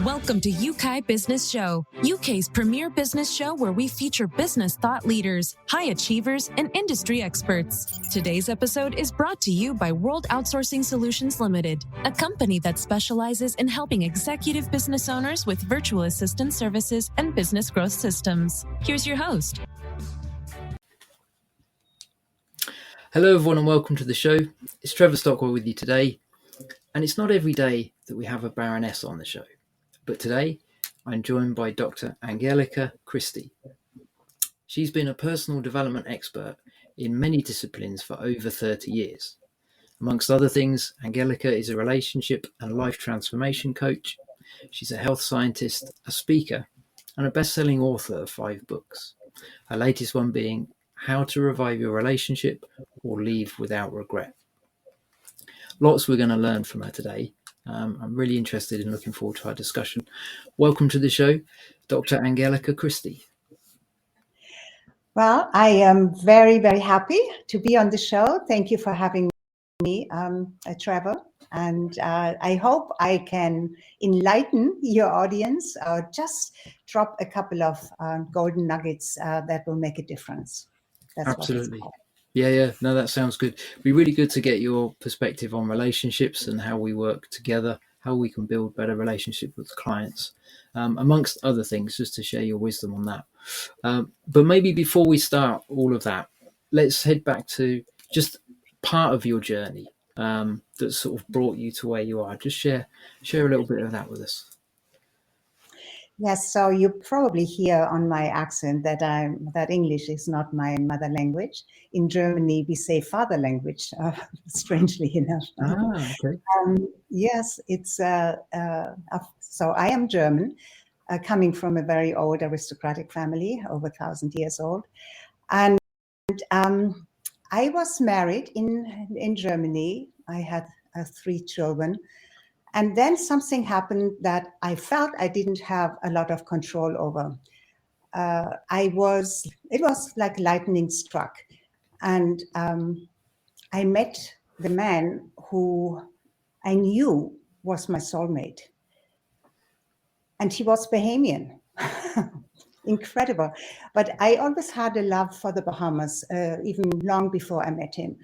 Welcome to Yeukai Business Show, UK's premier business show where we feature business thought leaders, high achievers, and industry experts. Today's episode is brought to you by World Outsourcing Solutions Limited, a company that specializes in helping executive business owners with virtual assistant services and business growth systems. Here's your host. Hello everyone and welcome to the show. It's Trevor Stockwell with you today, and it's not every day that we have a Baroness on the show, but today I'm joined by Dr. Angelika Christie. She's been a personal development expert in many disciplines for over 30 years. Amongst other things, Angelika is a relationship and life transformation coach. She's a health scientist, a speaker, and a best-selling author of 5 books. Her latest one being How to Revive Your Relationship or Leave Without Regret. Lots we're going to learn from her today. I'm really interested and looking forward to our discussion. Welcome to the show, Dr. Angelika Christie. Well, I am very, very happy to be on the show. Thank you for having me, Trevor. And I hope I can enlighten your audience or just drop a couple of golden nuggets that will make a difference. That's Absolutely. Yeah. No, that sounds good. It'd be really good to get your perspective on relationships and how we work together, how we can build better relationships with clients, amongst other things, just to share your wisdom on that. But maybe before we start all of that, let's head back to just part of your journey that sort of brought you to where you are. Just share a little bit of that with us. Yes, so you probably hear on my accent that English is not my mother language. In Germany, we say father language, strangely enough. Okay. Yes, it's so I am German, coming from a very old aristocratic family, over 1,000 years old, and I was married in Germany. I had 3 children. And then something happened that I felt I didn't have a lot of control over. It was like lightning struck. And I met the man who I knew was my soulmate. And he was Bahamian. Incredible. But I always had a love for the Bahamas, even long before I met him.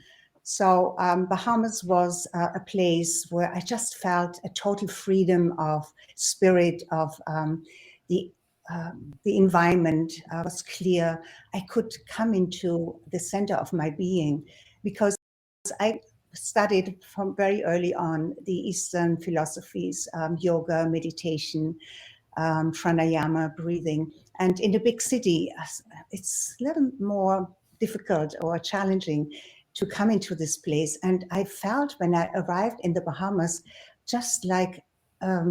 So Bahamas was a place where I just felt a total freedom of spirit, of the environment was clear. I could come into the center of my being because I studied from very early on the Eastern philosophies, yoga, meditation, pranayama, breathing. And in a big city, it's a little more difficult or challenging to come into this place. And I felt when I arrived in the Bahamas, just like a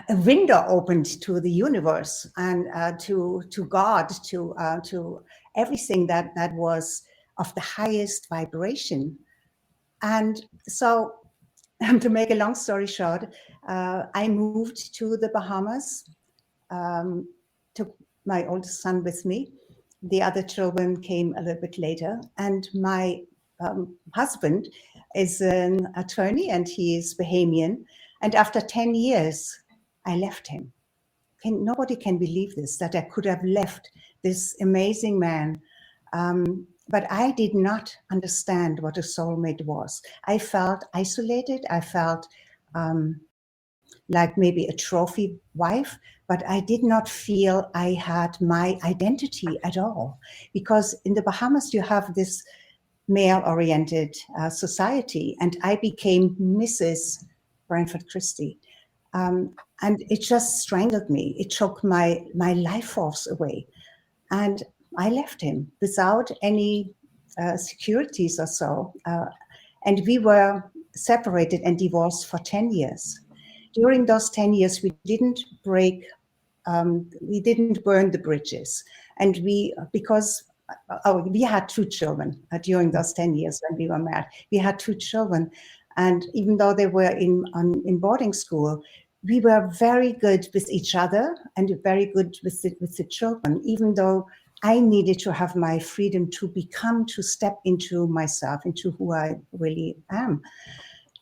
window opened to the universe and to God, to everything that was of the highest vibration. And so, to make a long story short, I moved to the Bahamas, took my oldest son with me. The other children came a little bit later, and my husband is an attorney and he is Bahamian. And after 10 years, I left him. Nobody can believe this, that I could have left this amazing man. But I did not understand what a soulmate was. I felt isolated. I felt like maybe a trophy wife, but I did not feel I had my identity at all. Because in the Bahamas, you have this male-oriented society, and I became Mrs. Branford Christie. And it just strangled me. It took my life force away. And I left him without any securities or so. And we were separated and divorced for 10 years. During those 10 years, we didn't burn the bridges. And because we had 2 children during those 10 years when we were married. We had 2 children. And even though they were in boarding school, we were very good with each other and very good with the children, even though I needed to have my freedom to step into myself, into who I really am.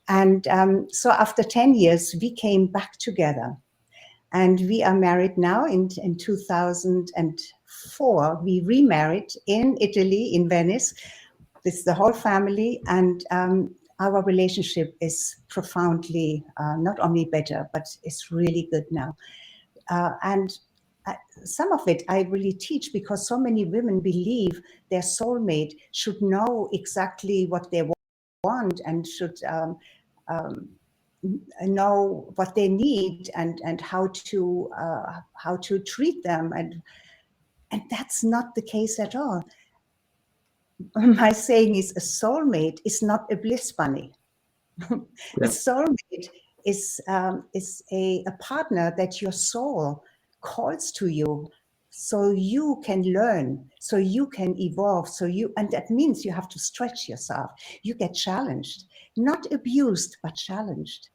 And so after 10 years, we came back together. And we are married now in 2004. We remarried in Italy, in Venice, with the whole family. And our relationship is profoundly not only better, but it's really good now. And some of it I really teach because so many women believe their soulmate should know exactly what they want and should know what they need and how to treat them, and that's not the case at all. My saying is, a soulmate is not a bliss bunny. A soulmate is a partner that your soul calls to you, so you can learn, so you can evolve, and that means you have to stretch yourself. You get challenged, not abused, but challenged.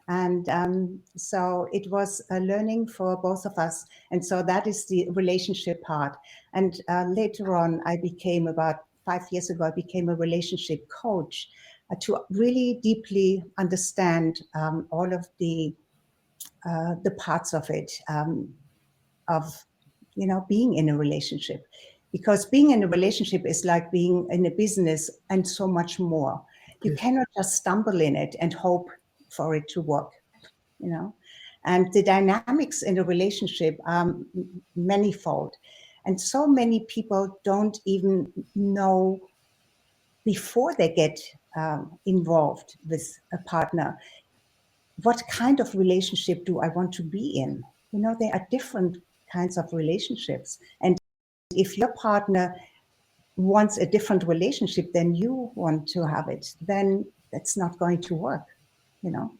And so it was a learning for both of us. And so that is the relationship part. And later on, about 5 years ago, I became a relationship coach to really deeply understand all of the parts of it, of being in a relationship. Because being in a relationship is like being in a business and so much more. You cannot just stumble in it and hope for it to work, and the dynamics in a relationship are manifold. And so many people don't even know before they get involved with a partner, what kind of relationship do I want to be in? There are different kinds of relationships. And if your partner wants a different relationship than you want to have it, then it's not going to work.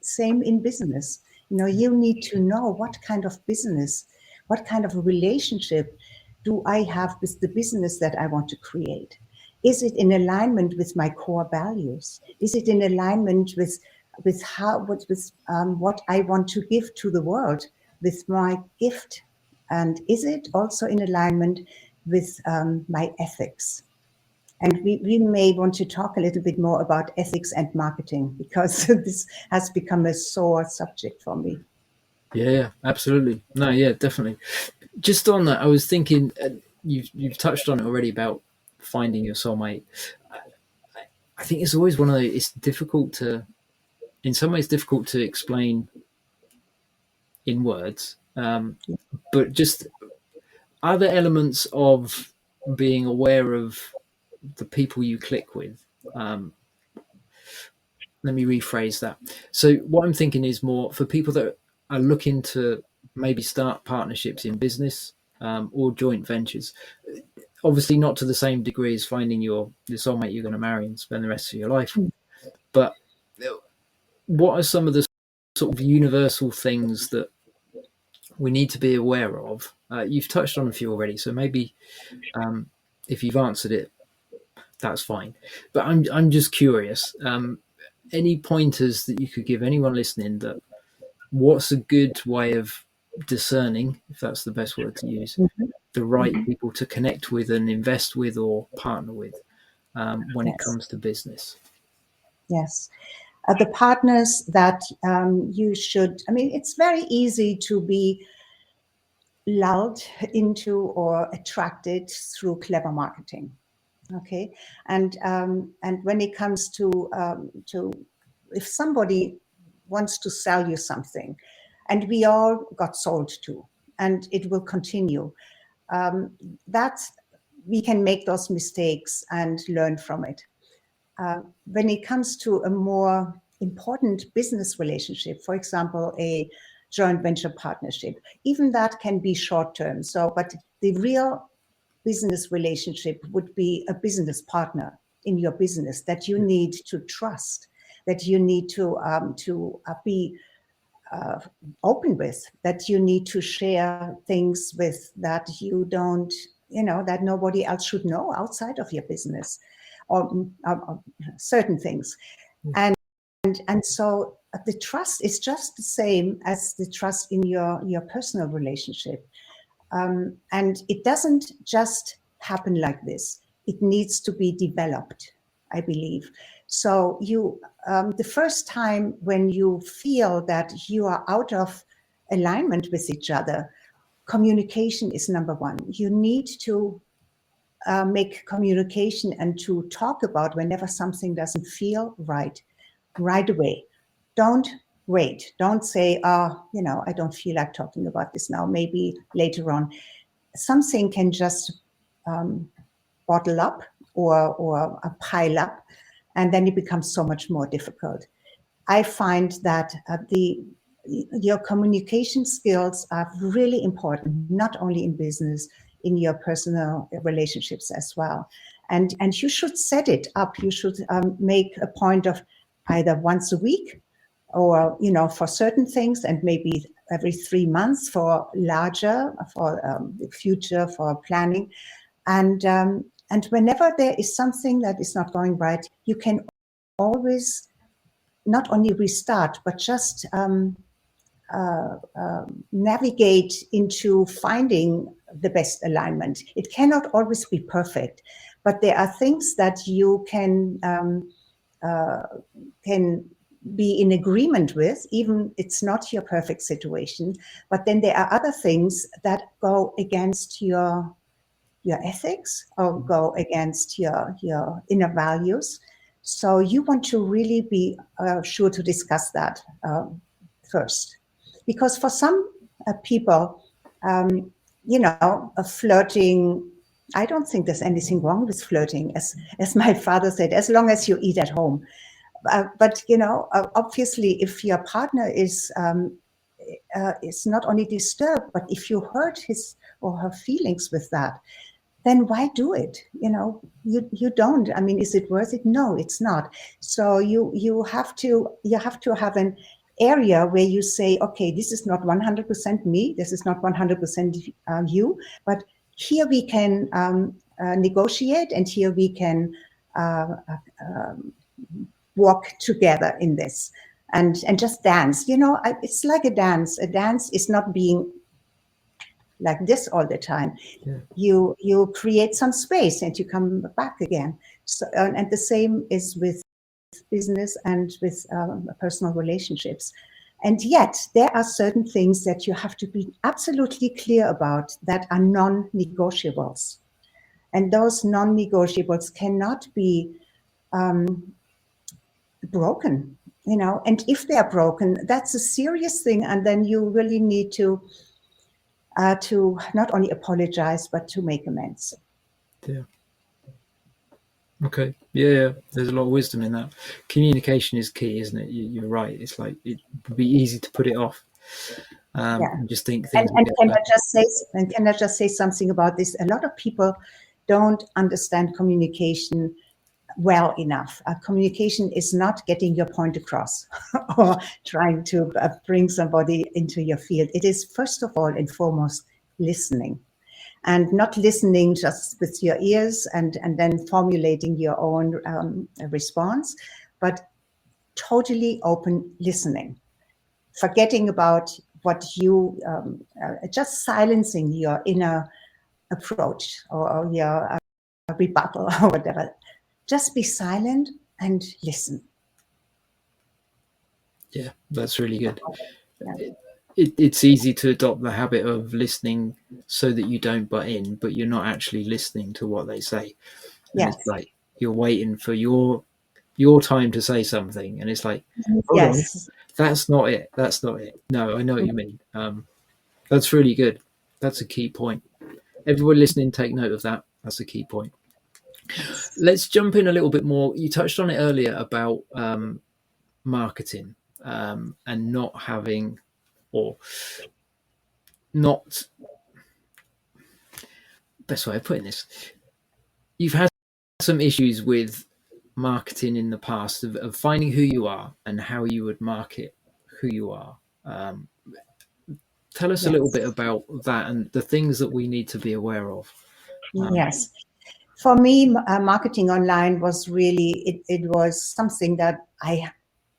Same in business. You need to know what kind of business, what kind of relationship do I have with the business that I want to create? Is it in alignment with my core values? Is it in alignment with what I want to give to the world, with my gift? And is it also in alignment with my ethics? And we may want to talk a little bit more about ethics and marketing, because this has become a sore subject for me. Yeah, absolutely. No, yeah, definitely. Just on that, I was thinking, you've touched on it already about finding your soulmate. I think it's always it's difficult to, in some ways, difficult to explain in words. But just other elements of being aware of the people you click with. Let me rephrase that. So what I'm thinking is more for people that are looking to maybe start partnerships in business or joint ventures. Obviously not to the same degree as finding your soulmate you're going to marry and spend the rest of your life with. But what are some of the sort of universal things that we need to be aware of? You've touched on a few already, so maybe if you've answered it, that's fine. But I'm just curious. Any pointers that you could give anyone listening, that what's a good way of discerning, if that's the best word to use, the right people to connect with and invest with or partner with when it comes to business? Yes. The partners that you should, it's very easy to be lulled into or attracted through clever marketing. Okay. And when it comes to if somebody wants to sell you something, and we all got sold to, and it will continue, that we can make those mistakes and learn from it. When it comes to a more important business relationship, for example, a joint venture partnership, even that can be short term. But the real business relationship would be a business partner in your business that you need to trust, that you need to be open with, that you need to share things with, that you don't, that nobody else should know outside of your business, or certain things. And so the trust is just the same as the trust in your personal relationship. And it doesn't just happen like this. It needs to be developed, I believe. So you, the first time when you feel that you are out of alignment with each other, communication is number one. You need to make communication and to talk about whenever something doesn't feel right away. Don't wait. Don't say, I don't feel like talking about this now, maybe later on. Something can just bottle up or pile up, and then it becomes so much more difficult. I find that your communication skills are really important, not only in business, in your personal relationships as well. And you should set it up. You should make a point of either once a week or, for certain things, and maybe every 3 months for larger, for the future, for planning. And whenever there is something that is not going right, you can always not only restart, but just navigate into finding the best alignment. It cannot always be perfect, but there are things that you can be in agreement with, even it's not your perfect situation. But then there are other things that go against your ethics or go against your inner values. So you want to really be sure to discuss that first. Because for some people, flirting, I don't think there's anything wrong with flirting, as my father said, as long as you eat at home. But obviously, if your partner is not only disturbed, but if you hurt his or her feelings with that, then why do it? You don't. I mean, is it worth it? No, it's not. So you have to have an area where you say, okay, this is not 100% me. This is not 100% you. But here we can negotiate, and here we can walk together in this, and just dance. It's like a dance. A dance is not being like this all the time. Yeah. You create some space and you come back again. So, and the same is with business and with personal relationships. And yet there are certain things that you have to be absolutely clear about that are non-negotiables. And those non-negotiables cannot be broken, and if they are broken, that's a serious thing. And then you really need to not only apologize, but to make amends. Yeah. Okay. Yeah. There's a lot of wisdom in that. Communication is key, isn't it? You're right. It's like it would be easy to put it off. And just think things. And can I just say something about this? A lot of people don't understand communication well enough. Communication is not getting your point across or trying to bring somebody into your field. It is first of all and foremost listening, and not listening just with your ears and then formulating your own response, but totally open listening, forgetting about what you, just silencing your inner approach or your rebuttal or whatever. Just be silent and listen. Yeah, that's really good. Yeah. It's easy to adopt the habit of listening so that you don't butt in, but you're not actually listening to what they say. And yes. It's like you're waiting for your time to say something, and it's like, yes, that's not it. That's not it. No, I know what you mean. That's really good. That's a key point. Everyone listening, take note of that. That's a key point. Let's jump in a little bit more. You touched on it earlier about marketing and not having, or not, best way of putting this, you've had some issues with marketing in the past of finding who you are and how you would market who you are. Tell us a little bit about that and the things that we need to be aware of. Yes. For me, marketing online was really, it was something that I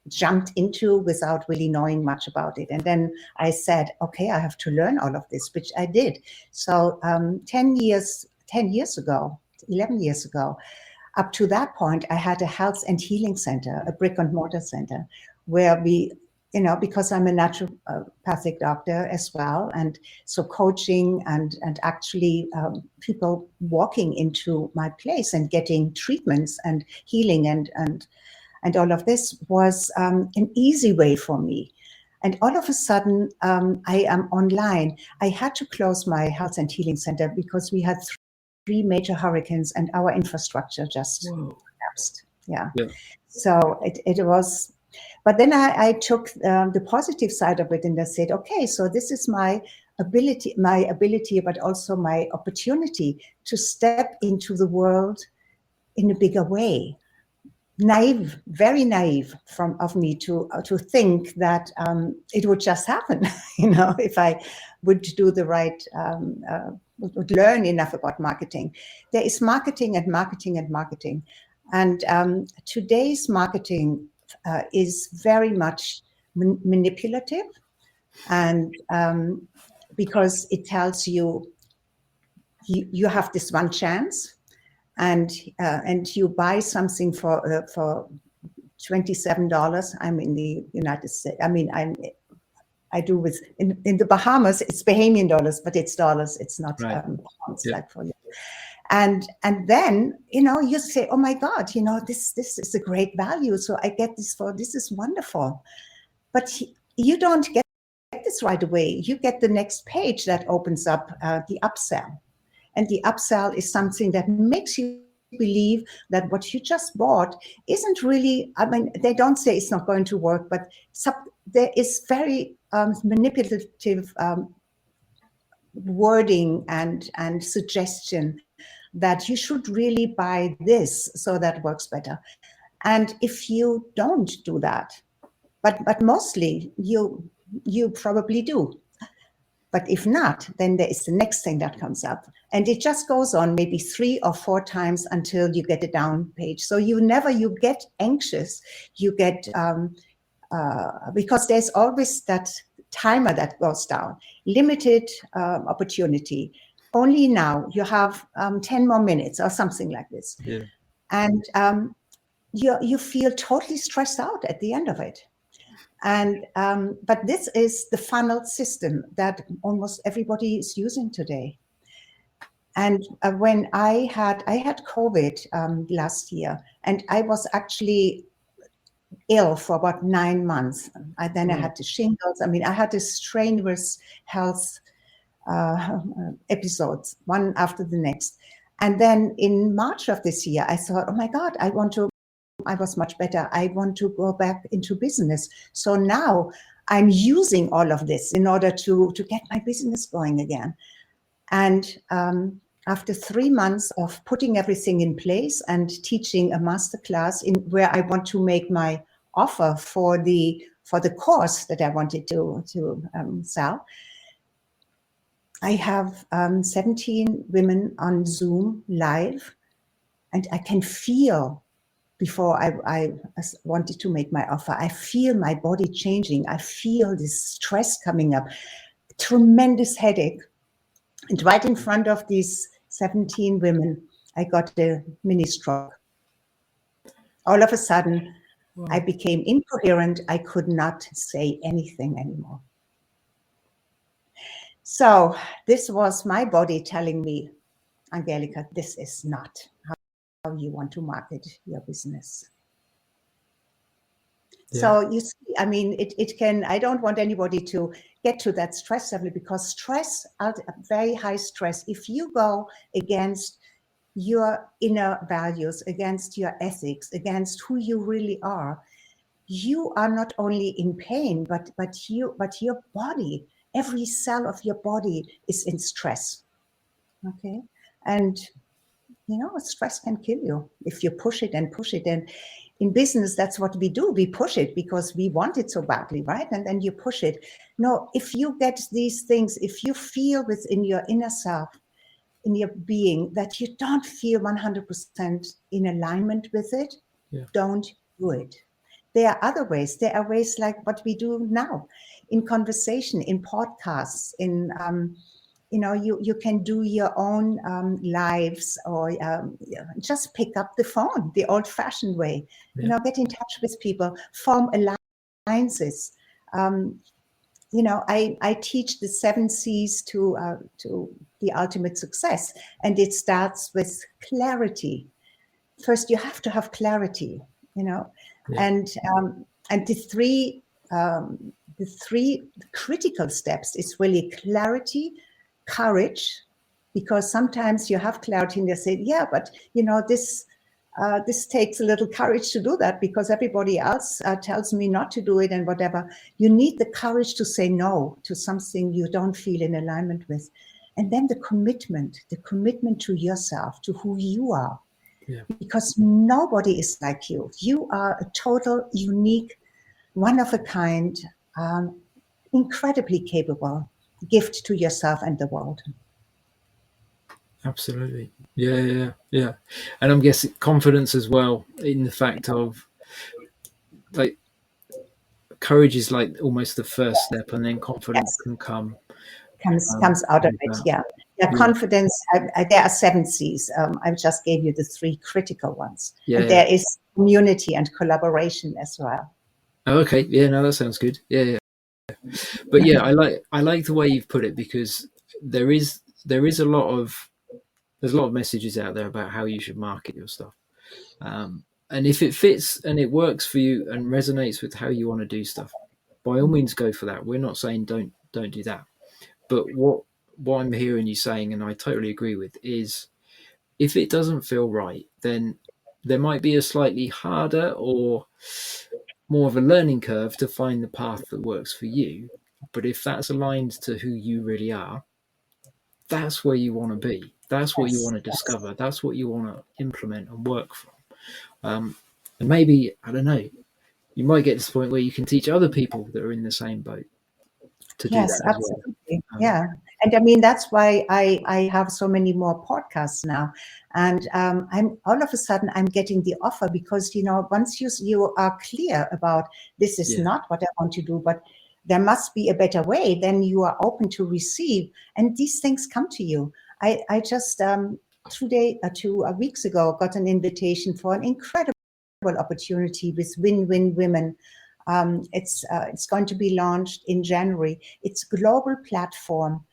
jumped into without really knowing much about it. And then I said, okay, I have to learn all of this, which I did. So 11 years ago, up to that point, I had a health and healing center, a brick and mortar center, where we, because I'm a naturopathic doctor as well, and so coaching and actually people walking into my place and getting treatments and healing and all of this was an easy way for me. And all of a sudden, I am online. I had to close my health and healing center because we had three major hurricanes and our infrastructure just collapsed. Yeah. So it was, but then I took the positive side of it and I said, okay, so this is my ability, but also my opportunity to step into the world in a bigger way. Naive, very naive of me to think that it would just happen, if I would do the right, would learn enough about marketing. There is marketing and marketing and marketing. And today's marketing is very much manipulative, and because it tells you have this one chance, and you buy something for $27. I'm in the United States. I mean, I do with in the Bahamas. It's Bahamian dollars, but it's dollars. It's not pounds like for you. And then you say, oh my God, this is a great value. So I get this this is wonderful. But you don't get this right away. You get the next page that opens up the upsell. And the upsell is something that makes you believe that what you just bought isn't really, they don't say it's not going to work, but there is very manipulative wording and suggestion that you should really buy this so that works better. And if you don't do that, but mostly you probably do. But if not, then there is the next thing that comes up. And it just goes on maybe 3 or 4 times until you get a down page. So you get anxious, you get, because there's always that timer that goes down, limited opportunity. Only now you have 10 more minutes or something like this. Yeah. And you feel totally stressed out at the end of it. And but this is the funnel system that almost everybody is using today. And when I had COVID last year, and I was actually ill for about 9 months. I had the shingles. I had this strenuous health episodes, one after the next. And then in March of this year, I thought, oh my God, I was much better. I want to go back into business. So now I'm using all of this in order to get my business going again. And after 3 months of putting everything in place and teaching a masterclass where I want to make my offer for the course that I wanted to sell, I have 17 women on Zoom live, and I can feel, before I wanted to make my offer, I feel my body changing. I feel this stress coming up, tremendous headache. And right in front of these 17 women, I got a mini stroke. All of a sudden, I became incoherent. I could not say anything anymore. So this was my body telling me, Angelika, this is not how you want to market your business. Yeah. So you see, it can, I don't want anybody to get to that stress level, because stress, very high stress, if you go against your inner values, against your ethics, against who you really are, you are not only in pain, but your body, every cell of your body is in stress. Okay. And stress can kill you if you push it and push it. And in business, that's what we do. We push it because we want it so badly, right? And then you push it. No, if you get these things, if you feel within your inner self, in your being, that you don't feel 100% in alignment with it, don't do it. There are other ways. There are ways like what we do now, in conversation, in podcasts, in you can do your own lives, or just pick up the phone the old-fashioned way. Yeah. Get in touch with people, form alliances. I teach the 7 C's to the ultimate success, and it starts with clarity. First, you have to have clarity, Yeah. and the three critical steps is really clarity, courage, because sometimes you have clarity and they say, yeah, but this takes a little courage to do that because everybody else tells me not to do it and whatever. You need the courage to say no to something you don't feel in alignment with. And then the commitment to yourself, to who you are. Yeah. Because nobody is like you. You are a total, unique, one of a kind, incredibly capable gift to yourself and the world. Absolutely. Yeah. And I'm guessing confidence as well, in the fact of, like, courage is like almost the first step, and then confidence can come. Comes out of it, yeah. Confidence, there are 7 C's. I just gave you the 3 critical ones. And there is community and collaboration as well. Oh, okay. Yeah, no, that sounds good. Yeah. But yeah, I like the way you've put it, because there is a lot of messages out there about how you should market your stuff. And if it fits and it works for you and resonates with how you want to do stuff, by all means go for that. We're not saying don't do that. But what I'm hearing you saying, and I totally agree with, is if it doesn't feel right, then there might be a slightly harder or more of a learning curve to find the path that works for you. But if that's aligned to who you really are, that's where you want to be. That's what you want to discover. That's what you want to implement and work from. And maybe, I don't know, you might get to the point where you can teach other people that are in the same boat to do that as absolutely. Yeah. And I mean, that's why I have so many more podcasts now. And I'm all of a sudden I'm getting the offer, because, once you are clear about this is not what I want to do, but there must be a better way, then you are open to receive. And these things come to you. I just 2 weeks ago got an invitation for an incredible opportunity with Win-Win Women. It's going to be launched in January. It's a global platform.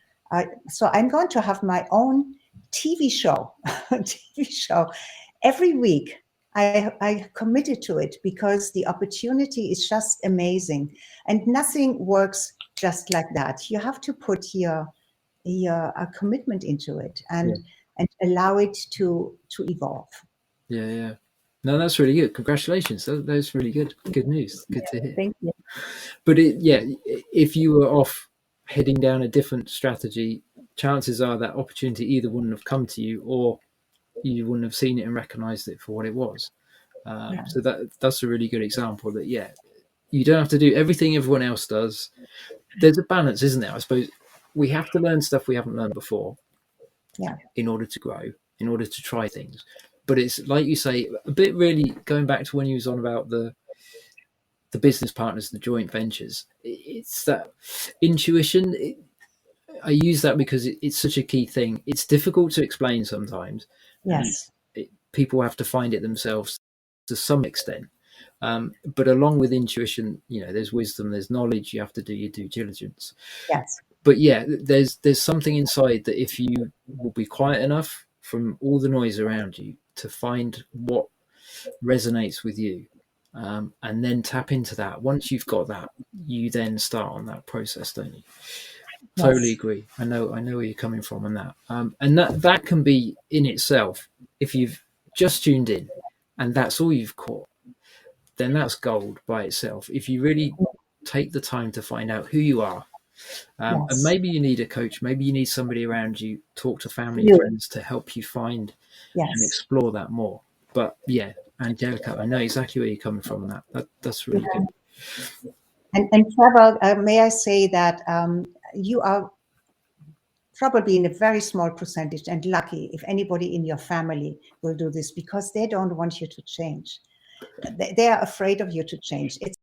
So I'm going to have my own TV show, every week. I committed to it because the opportunity is just amazing, and nothing works just like that. You have to put your commitment into it and allow it to evolve. Yeah. No, that's really good. Congratulations. That's really good. Good news. Good to hear. Thank you. But if you were off heading down a different strategy, chances are that opportunity either wouldn't have come to you, or you wouldn't have seen it and recognized it for what it was. So that's a really good example that, you don't have to do everything everyone else does. There's a balance, isn't there? I suppose we have to learn stuff we haven't learned before in order to grow, in order to try things. But it's like you say, a bit really going back to when you was on about the business partners, the joint ventures. It's that intuition. I use that because it's such a key thing. It's difficult to explain sometimes. Yes. People have to find it themselves to some extent. But along with intuition, there's wisdom, there's knowledge. You have to do your due diligence. Yes. But there's something inside that if you will be quiet enough from all the noise around you to find what resonates with you, and then tap into that. Once you've got that, you then start on that process, don't you? Yes. Totally agree. I know where you're coming from on that. And that can be in itself, if you've just tuned in and that's all you've caught, then that's gold by itself. If you really take the time to find out who you are, and maybe you need a coach, maybe you need somebody around you, talk to family and friends to help you find and explore that more. But Angelika, I know exactly where you're coming from on that. That's really good. And Trevor, may I say that you are probably in a very small percentage and lucky if anybody in your family will do this, because they don't want you to change. They are afraid of you to change. It's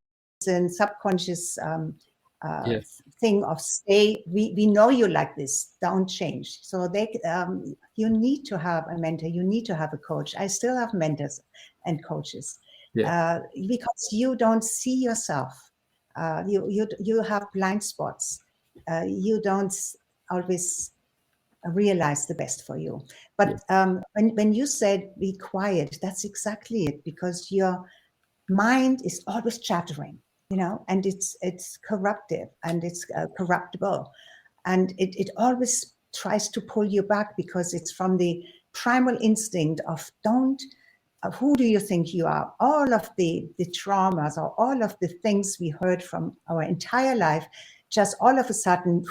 a subconscious Yeah. thing of stay. We know you like this. Don't change. So you need to have a mentor. You need to have a coach. I still have mentors and coaches because you don't see yourself. You have blind spots. You don't always realize the best for you. But when you said be quiet, that's exactly it, because your mind is always chattering, and it's corruptive, and it's corruptible, and it always tries to pull you back, because it's from the primal instinct of who do you think you are? All of the traumas, or all of the things we heard from our entire life, just all of a sudden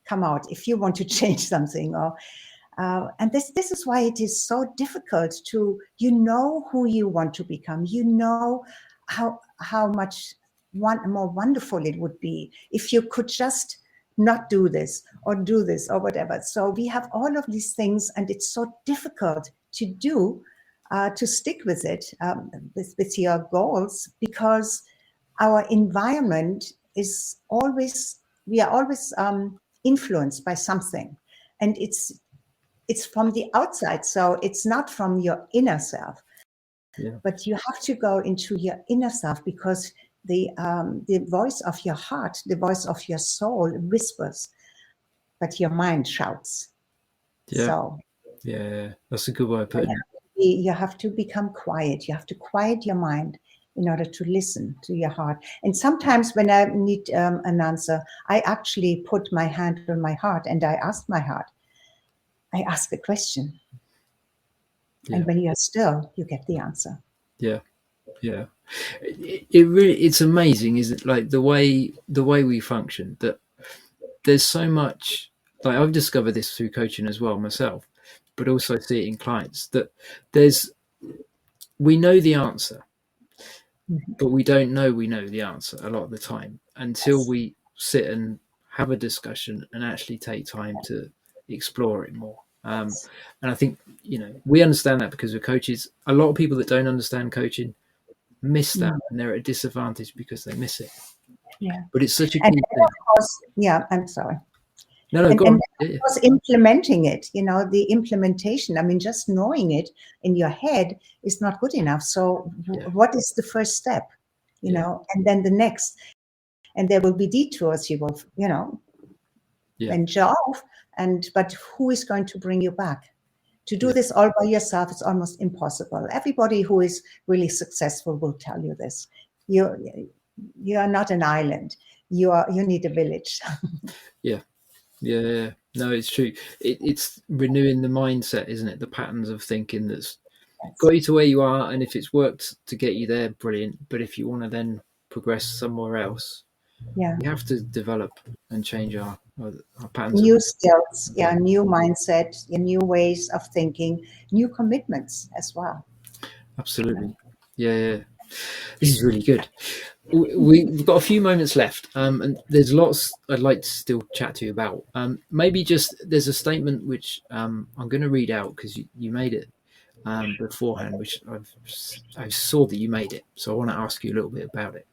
come out if you want to change something. Or and this is why it is so difficult to, who you want to become. How much more wonderful it would be if you could just not do this or do this or whatever. So we have all of these things, and it's so difficult to do, to stick with it, with your goals, because our environment is always, we are always influenced by something, and it's from the outside, so it's not from your inner self. But you have to go into your inner self, because the voice of your heart, the voice of your soul whispers, but your mind shouts. So that's a good way of putting it. You have to become quiet. You have to quiet your mind in order to listen to your heart. And sometimes when I need an answer, I actually put my hand on my heart and I ask my heart. I ask a question. And when you're still, you get the answer. It's amazing, isn't it? Like the way we function, that there's so much, like I've discovered this through coaching as well myself, but also see it in clients, that we know the answer, but we don't know we know the answer a lot of the time until we sit and have a discussion and actually take time to explore it more. And I think, we understand that because we're coaches. A lot of people that don't understand coaching miss that, and they're at a disadvantage because they miss it. But it's such a key thing. I'm sorry. No, go on. Of course, implementing it, the implementation, just knowing it in your head is not good enough. So what is the first step, and then the next, and there will be detours you will, venture off, but who is going to bring you back? To do this all by yourself is almost impossible. Everybody who is really successful will tell you this. You are not an island. You need a village. No, it's true. It's renewing the mindset, isn't it? The patterns of thinking that's got you to where you are, and if it's worked to get you there, brilliant. But if you want to then progress somewhere else, you have to develop and change our patterns. New skills, new mindset, new ways of thinking, new commitments as well. Absolutely. This is really good. We've got a few moments left, and there's lots I'd like to still chat to you about. Maybe just there's a statement which I'm going to read out because you made it beforehand, which I saw that you made it, so I want to ask you a little bit about it.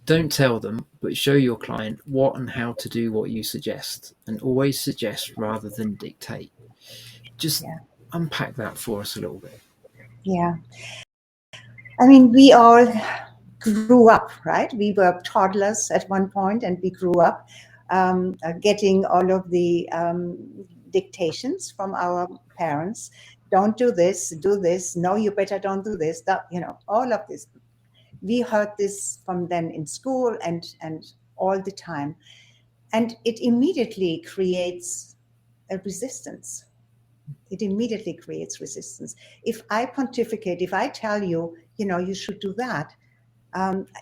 Don't tell them, but show your client what and how to do what you suggest, and always suggest rather than dictate. Just unpack that for us a little bit. We all grew up, right? We were toddlers at one point, and we grew up getting all of the dictations from our parents. Don't do this, do this. No, you better don't do this. That, all of this. We heard this from them in school and all the time. And it immediately creates a resistance. It immediately creates resistance. If I pontificate, if I tell you, you should do that,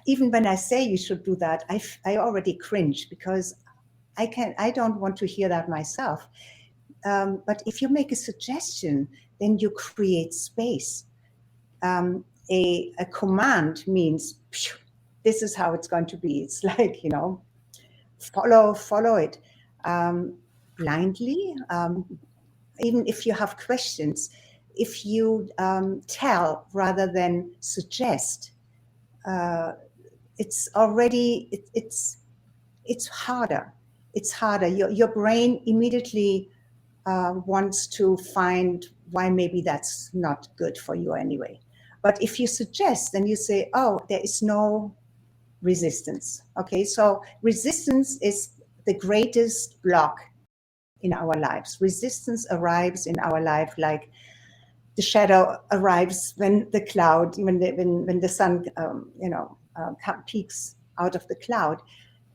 even when I say you should do that, I already cringe, because I don't want to hear that myself. But if you make a suggestion, then you create space. A command means this is how it's going to be. It's like, follow it blindly. Even if you have questions, if you tell rather than suggest, it's already, it's it's harder. It's harder. Your brain immediately wants to find why maybe that's not good for you anyway. But if you suggest and you say, oh, there is no resistance. Okay, so resistance is the greatest block in our lives. Resistance arrives in our life like the shadow arrives when the cloud, when the sun, peeks out of the cloud,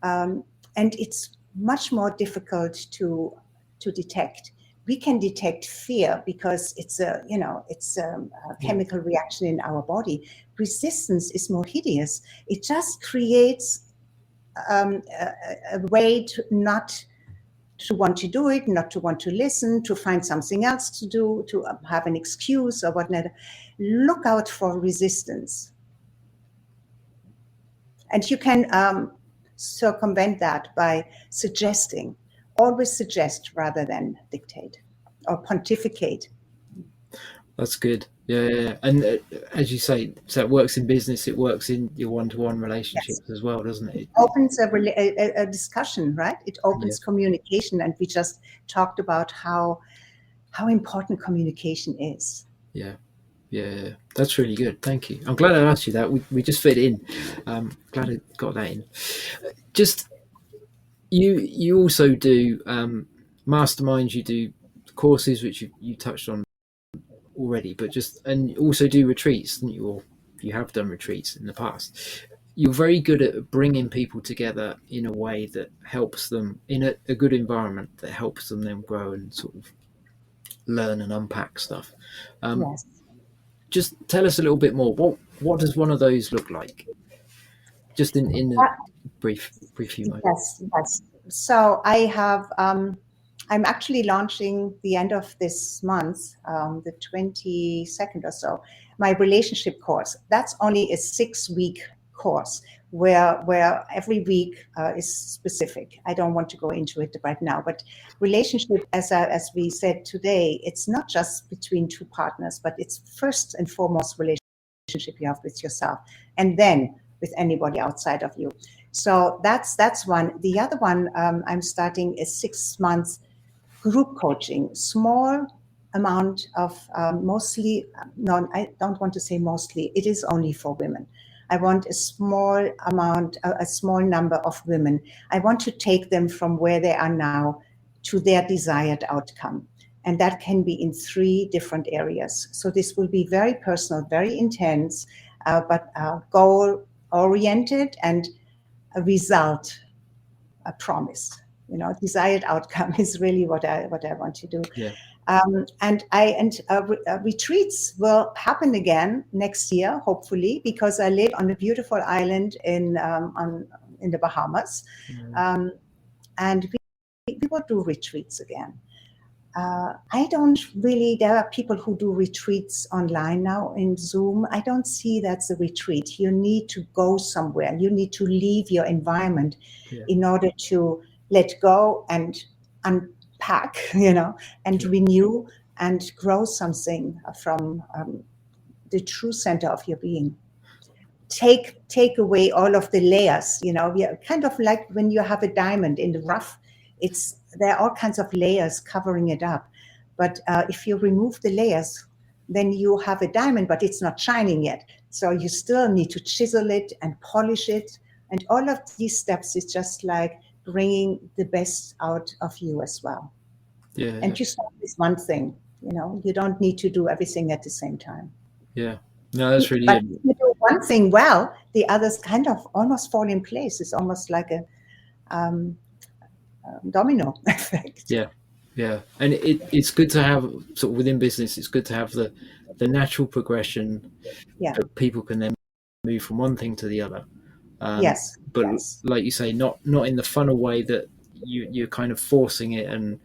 and it's much more difficult to detect. We can detect fear because it's a chemical reaction in our body. Resistance is more hideous. It just creates a way to not to want to do it, not to want to listen, to find something else to do, to have an excuse or whatnot. Look out for resistance. And you can circumvent that by suggesting. Always suggest rather than dictate or pontificate. That's good. Yeah. And as you say, so it works in business, it works in your one-to-one relationships as well, doesn't it? It opens a discussion, right? It opens communication. And we just talked about how important communication is. Yeah. That's really good. Thank you. I'm glad I asked you that. We just fit in. Glad I got that in. Just, you also do masterminds, you do courses, which you touched on already, but and also do retreats, didn't you? Or you have done retreats in the past. You're very good at bringing people together in a way that helps them in a good environment that helps them then grow and sort of learn and unpack stuff. Yes. Just tell us a little bit more. What does one of those look like? Just in a brief few moments. Yes. So I have. I'm actually launching the end of this month, the 22nd or so, my relationship course. That's only a 6-week course where every week is specific. I don't want to go into it right now, but relationship, as we said today, it's not just between two partners, but it's first and foremost relationship you have with yourself, and then with anybody outside of you. So that's one. The other one, I'm starting a 6 months group coaching, small amount of mostly, no, I don't want to say mostly, it is only for women. I want a small amount, a small number of women. I want to take them from where they are now to their desired outcome. And that can be in 3 different areas. So this will be very personal, very intense, but goal oriented and a result, a promise. Desired outcome is really what I want to do. Yeah. Retreats will happen again next year, hopefully, because I live on a beautiful island in the Bahamas, and we will do retreats again. There are people who do retreats online now in Zoom. I don't see that's a retreat. You need to go somewhere. You need to leave your environment in order to let go and unpack, and renew and grow something from the true center of your being. Take away all of the layers. We are kind of like when you have a diamond in the rough. There are all kinds of layers covering it up. But if you remove the layers, then you have a diamond, but it's not shining yet. So you still need to chisel it and polish it. And all of these steps is just like bringing the best out of you as well. Yeah. And you start with one thing, you don't need to do everything at the same time. Yeah. No, that's really but good. If you do one thing well, the others kind of almost fall in place. It's almost like a domino effect. Yeah. And it's good to have, sort of within business, it's good to have the natural progression that people can then move from one thing to the other. But like you say, not in the funnel way that you're kind of forcing it and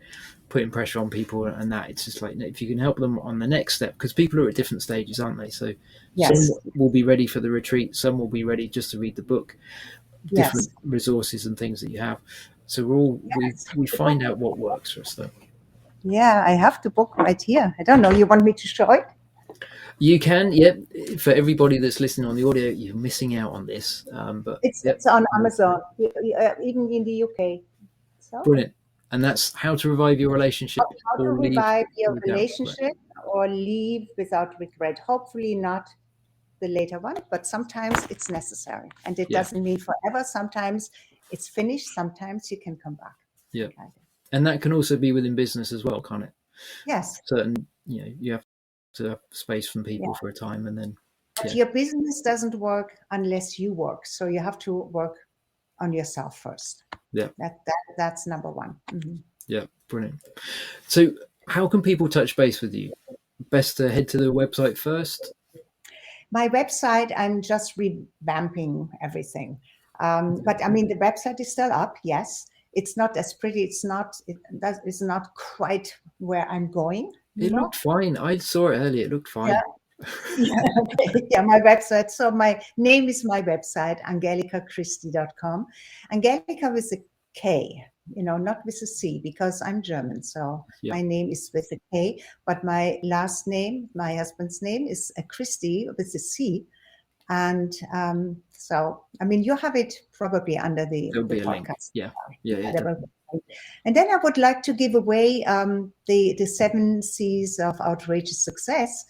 putting pressure on people and that. It's just like, if you can help them on the next step, because people are at different stages, aren't they? So some will be ready for the retreat, some will be ready just to read the book, different resources and things that you have. So we find out what works for us though. Yeah, I have the book right here. I don't know, you want me to show it? You can, yep. For everybody that's listening on the audio, you're missing out on this. But It's on Amazon, even in the UK. So brilliant. And that's How to Revive Your Relationship how to or Leave revive your Without Regret. relationship or leave without regret. Hopefully not the later one, but sometimes it's necessary, and it doesn't mean forever. Sometimes it's finished. Sometimes you can come back. Yeah, and that can also be within business as well, can't it? Yes. Certain, you have to have space from people for a time, and then. But your business doesn't work unless you work. So you have to work on yourself first. Yeah. That's number one. Mm-hmm. Yeah, brilliant. So how can people touch base with you? Best to head to the website first? My website, I'm just revamping everything. But I mean, the website is still up, yes. It's not as pretty. It's not quite where I'm going. It looked fine. I saw it earlier. It looked fine. Yeah, my website. So my name is my website, angelikachristie.com. Angelika with a K, not with a C, because I'm German. So my name is with a K, but my last name, my husband's name is Christie with a C. And so, I mean, you have it probably under the podcast. Yeah. And then I would like to give away the 7 C's of outrageous success.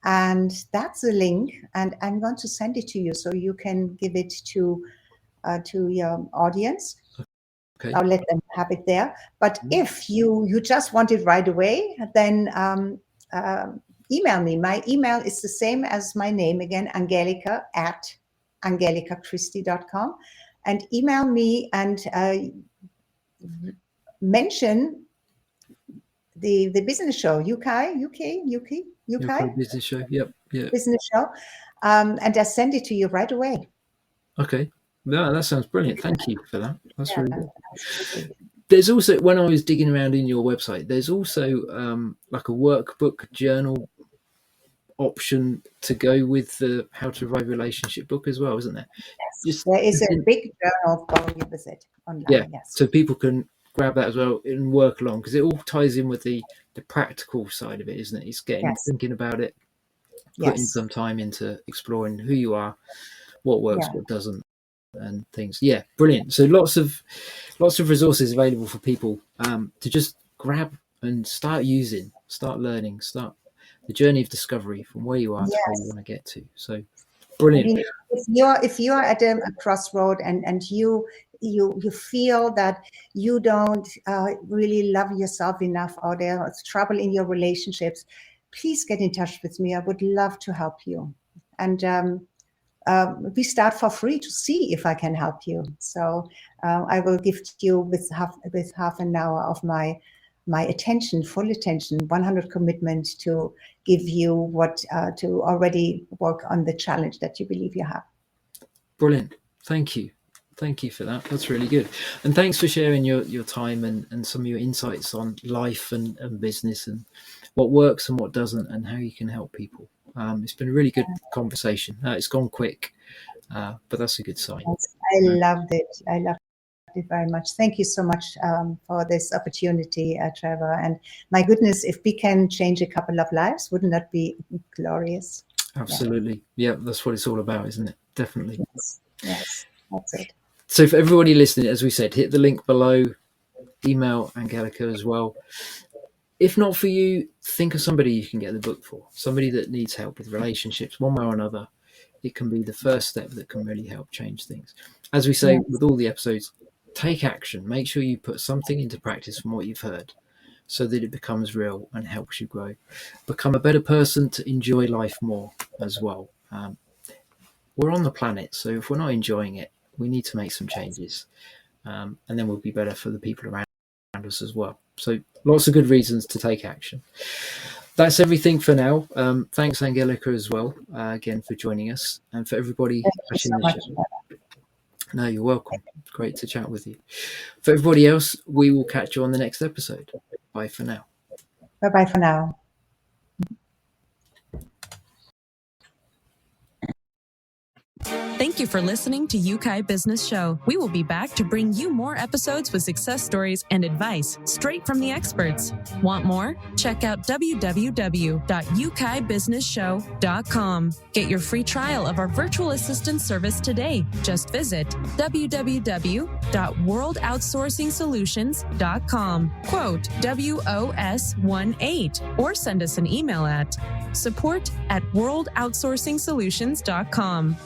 And that's a link, and I'm going to send it to you so you can give it to your audience. Okay. I'll let them have it there. But if you just want it right away, then email me. My email is the same as my name again, Angelika at angelikachristie.com, and email me and mention the business show, Yeukai business show. Yep. Business show, and I send it to you right away. Okay. No, that sounds brilliant. Thank you for that. That's really good. There's also, when I was digging around in your website, there's also like a workbook journal option to go with the How to Revive Relationship book as well, isn't there? Yes. There is a big journal for you with it online. Yeah. Yes. So people can grab that as well and work along, because it all ties in with the practical side of it, isn't it? It's thinking about it, putting some time into exploring who you are, what works, what doesn't, and things. Yeah, brilliant. So lots of resources available for people to just grab and start using, start learning, start the journey of discovery from where you are to where you want to get to. So brilliant. I mean, if you're at a crossroad and you feel that you don't really love yourself enough, or there's trouble in your relationships, please get in touch with me. I would love to help you. And we start for free to see if I can help you. So I will gift you with half an hour of my attention, full attention, 100 commitment to give you what to already work on the challenge that you believe you have. Brilliant. Thank you for that. That's really good. And thanks for sharing your time and some of your insights on life and business and what works and what doesn't and how you can help people. It's been a really good conversation. It's gone quick, but that's a good sign. I loved it. I loved it very much. Thank you so much for this opportunity, Trevor. And my goodness, if we can change a couple of lives, wouldn't that be glorious? Absolutely. Yeah, that's what it's all about, isn't it? Definitely. Yes, that's it. So for everybody listening, as we said, hit the link below, email Angelika as well. If not for you, think of somebody you can get the book for, somebody that needs help with relationships one way or another. It can be the first step that can really help change things. As we say with all the episodes, take action. Make sure you put something into practice from what you've heard so that it becomes real and helps you grow. Become a better person to enjoy life more as well. We're on the planet, so if we're not enjoying it, we need to make some changes. And then we'll be better for the people around us as well. So lots of good reasons to take action. That's everything for now. Thanks, Angelika, as well, again, for joining us. And for everybody watching the show. No, you're welcome. Great to chat with you. For everybody else, we will catch you on the next episode. Bye for now. Bye-bye for now. Thank you for listening to Yeukai Business Show. We will be back to bring you more episodes with success stories and advice straight from the experts. Want more? Check out www.yukaibusinessshow.com. Get your free trial of our virtual assistant service today. Just visit www.worldoutsourcingsolutions.com. Quote WOS18 or send us an email at support@worldoutsourcingsolutions.com.